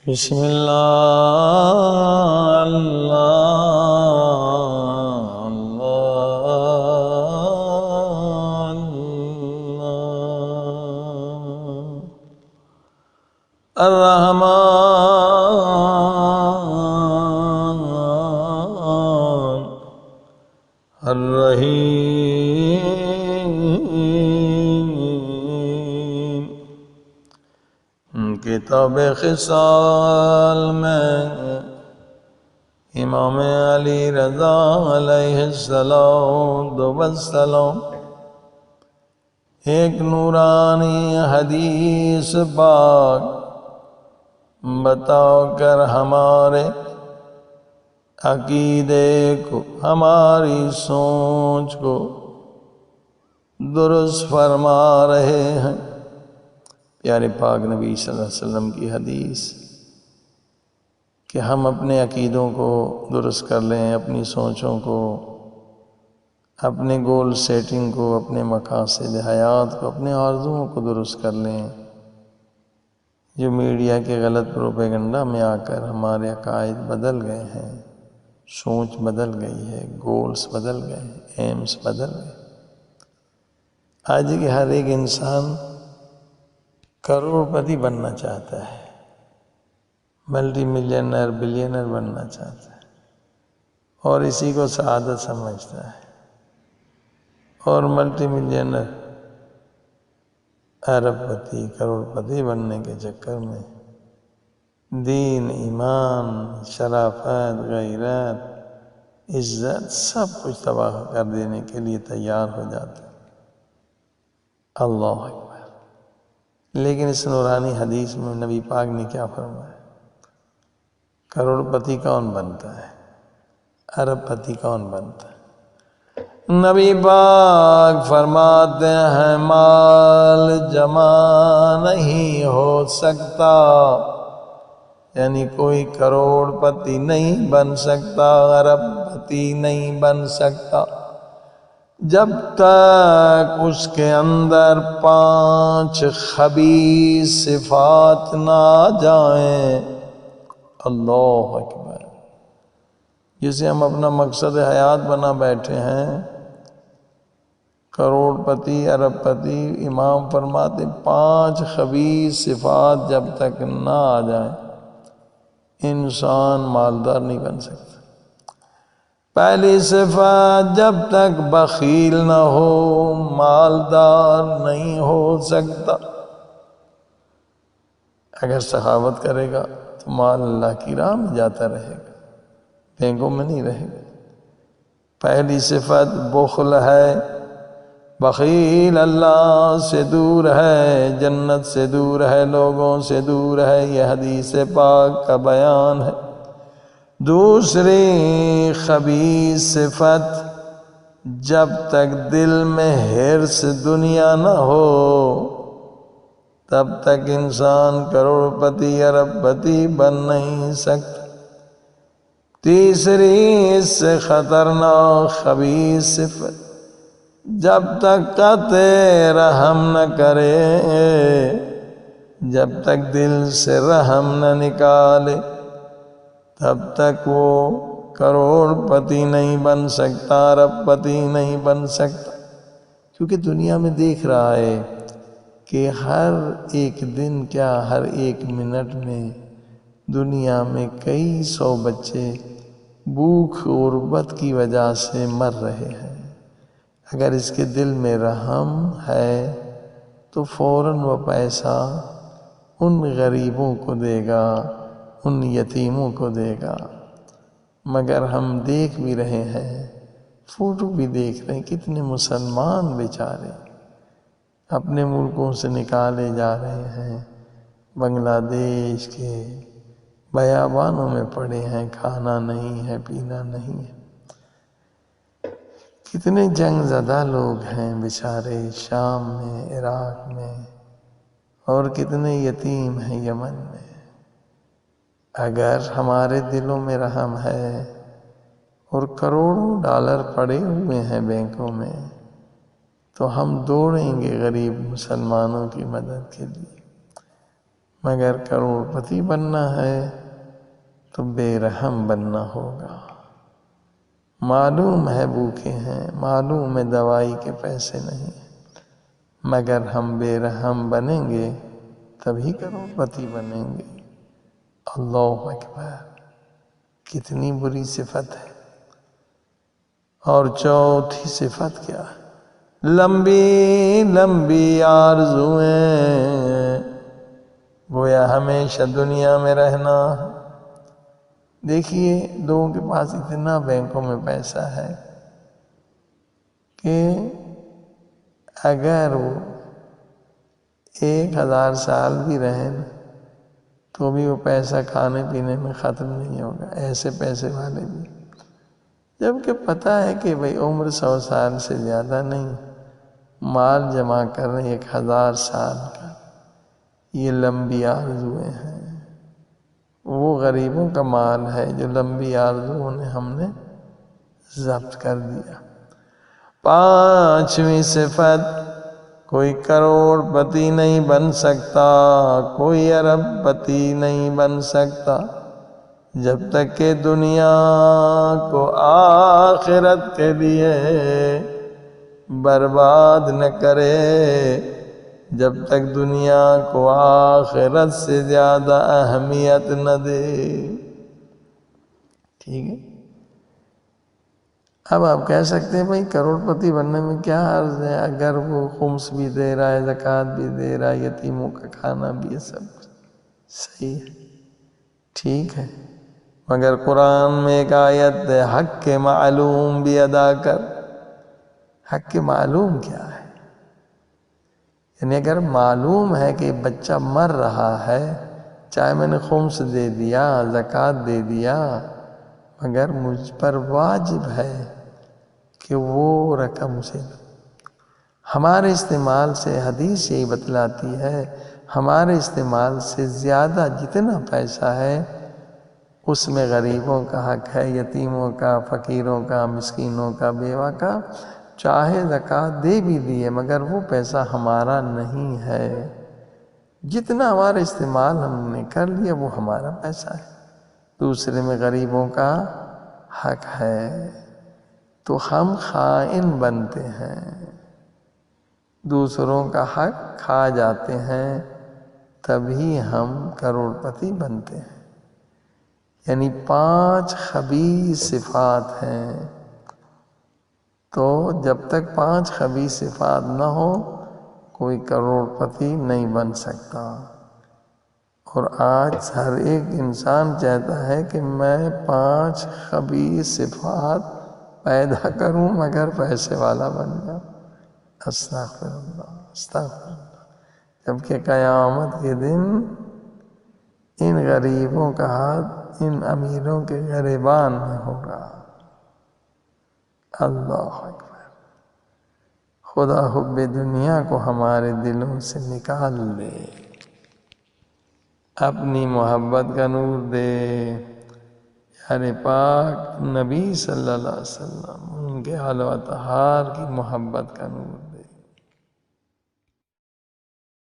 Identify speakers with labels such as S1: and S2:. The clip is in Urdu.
S1: بسم اللہ اللہ اللہ اللہ الرحمن الرحیم۔ کتاب خصال میں امام علی رضا علیہ السلام ایک نورانی حدیث پاک بتا کر ہمارے عقیدے کو، ہماری سوچ کو درست فرما رہے ہیں۔ پیارے پاک نبی صلی اللہ علیہ وسلم کی حدیث کہ ہم اپنے عقیدوں کو درست کر لیں، اپنی سوچوں کو، اپنے گول سیٹنگ کو، اپنے مقاصد حیات کو، اپنے آرزوؤں کو درست کر لیں۔ جو میڈیا کے غلط پروپیگنڈا میں آ کر ہمارے عقائد بدل گئے ہیں، سوچ بدل گئی ہے، گولز بدل گئے ہیں، ایمز بدل گئے۔ آج کے ہر ایک انسان کروڑ پتی بننا چاہتا ہے، ملٹی ملینر بلینر بننا چاہتا ہے، اور اسی کو سعادت سمجھتا ہے۔ اور ملٹی ملینر ارب پتی کروڑ پتی بننے کے چکر میں دین، ایمان، شرافت، غیرت، عزت سب کچھ تباہ کر دینے کے لیے تیار ہو جاتا ہے۔ اللہ اکبر۔ لیکن اس نورانی حدیث میں نبی پاک نے کیا فرمایا؟ کروڑ پتی کون بنتا ہے؟ ارب پتی کون بنتا ہے؟ نبی پاک فرماتے ہیں مال جمع نہیں ہو سکتا، یعنی کوئی کروڑ پتی نہیں بن سکتا، ارب پتی نہیں بن سکتا جب تک اس کے اندر 5 خبیث صفات نہ آ جائیں۔ اللہ اکبر۔ جسے ہم اپنا مقصد حیات بنا بیٹھے ہیں، کروڑ پتی، ارب پتی، امام فرماتے 5 خبیث صفات جب تک نہ آ جائیں انسان مالدار نہیں بن سکتا۔ پہلی صفات جب تک بخیل نہ ہو مالدار نہیں ہو سکتا۔ اگر سخاوت کرے گا تو مال اللہ کی راہ میں جاتا رہے گا، بینکوں میں نہیں رہے گا۔ پہلی صفت بخل ہے، بخیل اللہ سے دور ہے، جنت سے دور ہے، لوگوں سے دور ہے، یہ حدیث پاک کا بیان ہے۔ دوسری خبیث صفت جب تک دل میں حرص دنیا نہ ہو تب تک انسان کروڑ پتی ارب پتی بن نہیں سکتا۔ تیسری اس سے خطرناک خبیث صفت جب تک قطع رحم نہ کرے، جب تک دل سے رحم نہ نکالے تب تک وہ کروڑ پتی نہیں بن سکتا، ارب پتی نہیں بن سکتا۔ کیونکہ دنیا میں دیکھ رہا ہے کہ ہر ایک دن کیا ہر ایک منٹ میں دنیا میں کئی 100 بچے بھوک اور غربت کی وجہ سے مر رہے ہیں۔ اگر اس کے دل میں رحم ہے تو فوراً وہ پیسہ ان غریبوں کو دے گا، ان یتیموں کو دے گا۔ مگر ہم دیکھ بھی رہے ہیں، فوٹو بھی دیکھ رہے ہیں، کتنے مسلمان بیچارے اپنے ملکوں سے نکالے جا رہے ہیں، بنگلہ دیش کے بیابانوں میں پڑے ہیں، کھانا نہیں ہے، پینا نہیں ہے۔ کتنے جنگ زدہ لوگ ہیں بیچارے شام میں، عراق میں، اور کتنے یتیم ہیں یمن میں۔ اگر ہمارے دلوں میں رحم ہے اور کروڑوں ڈالر پڑے ہوئے ہیں بینکوں میں تو ہم دوڑیں گے غریب مسلمانوں کی مدد کے لیے۔ مگر کروڑ پتی بننا ہے تو بے رحم بننا ہوگا۔ معلوم ہے بھوکے ہیں، معلوم ہے دوائی کے پیسے نہیں ہیں، مگر ہم بے رحم بنیں گے تبھی کروڑ پتی بنیں گے۔ اللہ اکبر، کتنی بری صفت ہے۔ اور چوتھی صفت کیا ہے؟ لمبی لمبی آرزوئیں، گویا ہمیشہ دنیا میں رہنا۔ دیکھیے لوگوں کے پاس اتنا بینکوں میں پیسہ ہے کہ اگر وہ 1000 سال بھی رہیں تو بھی وہ پیسہ کھانے پینے میں ختم نہیں ہوگا، ایسے پیسے والے بھی۔ جبکہ پتہ ہے کہ بھئی عمر 100 سال سے زیادہ نہیں، مال جمع کر رہے 1000 سال کا، یہ لمبی آرزوئیں ہیں۔ وہ غریبوں کا مال ہے جو لمبی آرزوؤں نے ہم نے ضبط کر دیا۔ 5ویں صفت، کوئی کروڑ پتی نہیں بن سکتا، کوئی ارب پتی نہیں بن سکتا جب تک کہ دنیا کو آخرت کے لیے برباد نہ کرے، جب تک دنیا کو آخرت سے زیادہ اہمیت نہ دے۔ ٹھیک ہے؟ اب آپ کہہ سکتے ہیں بھائی کروڑ پتی بننے میں کیا عرض ہے، اگر وہ خمس بھی دے رہا ہے، زکوٰۃ بھی دے رہا ہے، یتیموں کا کھانا بھی ہے، سب کچھ صحیح ہے، ٹھیک ہے، مگر قرآن میں ایک آیت ہے، حق کے معلوم بھی ادا کر۔ حق کے معلوم کیا ہے؟ یعنی اگر معلوم ہے کہ بچہ مر رہا ہے، چاہے میں نے خمس دے دیا، زکوٰۃ دے دیا، مگر مجھ پر واجب ہے کہ وہ رقم سے ہمارے استعمال سے، حدیث یہی بتلاتی ہے، ہمارے استعمال سے زیادہ جتنا پیسہ ہے اس میں غریبوں کا حق ہے، یتیموں کا، فقیروں کا، مسکینوں کا، بیوہ کا۔ چاہے زکوٰۃ دے بھی دیے مگر وہ پیسہ ہمارا نہیں ہے، جتنا ہمارا استعمال ہم نے کر لیا وہ ہمارا پیسہ ہے، دوسرے میں غریبوں کا حق ہے۔ تو ہم خائن بنتے ہیں، دوسروں کا حق کھا جاتے ہیں، تبھی ہم کروڑ پتی بنتے ہیں۔ یعنی 5 خبیث صفات ہیں، تو جب تک 5 خبیث صفات نہ ہو کوئی کروڑ پتی نہیں بن سکتا۔ اور آج ہر ایک انسان چاہتا ہے کہ میں 5 خبیث صفات پیدا کروں مگر پیسے والا بن جاؤں۔ استغفر اللہ، استغفر اللہ۔ جبکہ قیامت کے دن ان غریبوں کا ہاتھ ان امیروں کے گریبان میں ہوگا۔ اللہ اکبر۔ خدا حب دنیا کو ہمارے دلوں سے نکال دے، اپنی محبت کا نور دے، پیارے پاک نبی صلی اللہ علیہ وسلم ان کے آل و اطہار کی محبت کا نور دے۔